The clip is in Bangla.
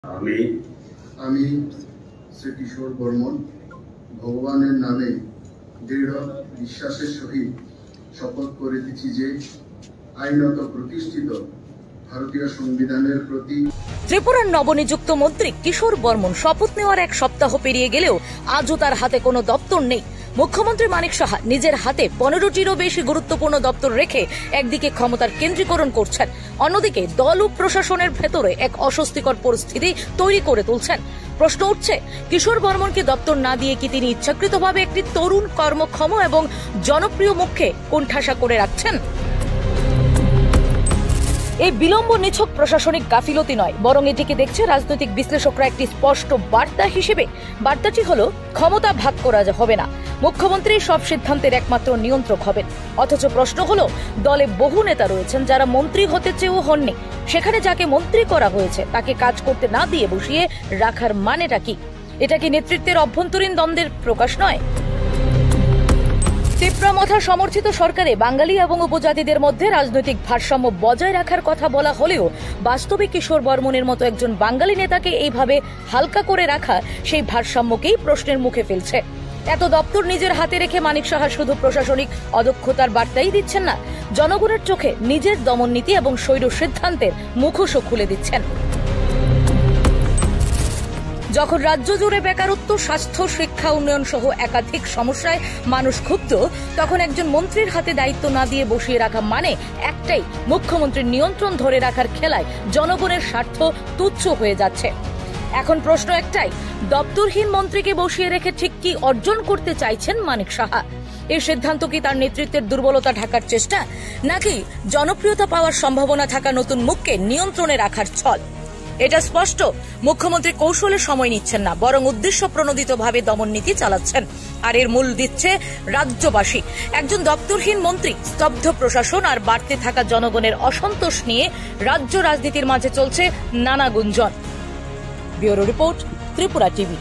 আমি শ্রী কিশোর বর্মন ভগবানের নামে দৃঢ় বিশ্বাসের সহিত শপথ করিতেছি যে আইনত প্রতিষ্ঠিত ভারতীয় সংবিধানের প্রতি। ত্রিপুরার নবনিযুক্ত মন্ত্রী কিশোর বর্মন শপথ নেওয়ার এক সপ্তাহ পেরিয়ে গেলেও আজও তার হাতে কোনো দপ্তর নেই। মুখ্যমন্ত্রী মানিক সাহা নিজের হাতে 15টিরও বেশি গুরুত্বপূর্ণ দপ্তর রেখে একদিকে ক্ষমতার কেন্দ্রীকরণ করছেন, অন্যদিকে দল ও প্রশাসনের ভেতরে এক অস্বস্তিকর পরিস্থিতি তৈরি করে তুলছেন। প্রশ্ন উঠছে, কিশোর বর্মনকে দপ্তর না দিয়ে কি তিনি ইচ্ছাকৃতভাবে একটি তরুণ, কর্মক্ষম এবং জনপ্রিয় মুখকে কোণঠাসা করে রাখছেন? এই বিলম্ব নিছক প্রশাসনিক গাফিলতি নয়, বরং এটিকে দেখছে রাজনৈতিক বিশ্লেষকরা একটি স্পষ্ট বার্তা হিসেবে। বার্তাটি হলো, ক্ষমতা ভাগ করা হবে না, মুখ্যমন্ত্রী সব সিদ্ধান্তের একমাত্র নিয়ন্ত্রক হবেন। অথচ প্রশ্ন হলো, দলে বহু নেতা রয়েছেন যারা মন্ত্রী হতে চেয়েও হননি। সেখানে যাকে মন্ত্রী করা হয়েছে তাকে কাজ করতে না দিয়ে বসিয়ে রাখার মানেটা কি? এটা কি নেতৃত্বের অভ্যন্তরীণ দ্বন্দ্বের প্রকাশ নয়? তীব্রমথা সমর্থিত সরকারে বাঙালি এবং উপজাতিদের মধ্যে রাজনৈতিক ভারসাম্য বজায় রাখার কথা বলা হলেও বাস্তবে কিশোর বর্মনের মতো একজন বাঙালি নেতাকে এইভাবে হালকা করে রাখা সেই ভারসাম্যকেই প্রশ্নের মুখে ফেলছে। এত দপ্তর নিজের হাতে রেখে মানিক সাহা শুধু প্রশাসনিক অদক্ষতার বার্তাই দিচ্ছেন না, জনগণের চোখে নিজের দমননীতি এবং স্বৈর সিদ্ধান্তের মুখোশও খুলে দিচ্ছেন। যখন রাজ্য জুড়ে বেকারত্ব, স্বাস্থ্য, শিক্ষা, উন্নয়ন সহ একাধিক সমস্যায় মানুষ ক্ষুব্ধ, তখন একজন মন্ত্রীর হাতে দায়িত্ব না দিয়ে বসিয়ে রাখা মানে একটাই, মুখ্যমন্ত্রীর নিয়ন্ত্রণ ধরে রাখার খেলায় জনগণের স্বার্থ তুচ্ছ হয়ে যাচ্ছে। এখন প্রশ্ন একটাই, দপ্তরহীন মন্ত্রীকে বসিয়ে রেখে ঠিক কি অর্জন করতে চাইছেন মানিক সাহা? এই সিদ্ধান্ত কি তার নেতৃত্বের দুর্বলতা ঢাকার চেষ্টা, নাকি জনপ্রিয়তা পাওয়ার সম্ভাবনা থাকা নতুন মুখকে নিয়ন্ত্রণে রাখার ছল? এটা স্পষ্ট, মুখ্যমন্ত্রী কৌশলে সময় নিচ্ছেন না, বরং উদ্দেশ্য প্রণোদিতভাবে দমননীতি চালাচ্ছেন। আর এর মূল দিচ্ছে রাজ্যবাসী। একজন দপ্তরহীন মন্ত্রী, স্তব্ধ প্রশাসন আর বাড়তে থাকা জনগণের অসন্তোষ নিয়ে রাজ্য রাজনীতির মাঝে চলছে নানা গুঞ্জন। Bureau report, Tripura TV.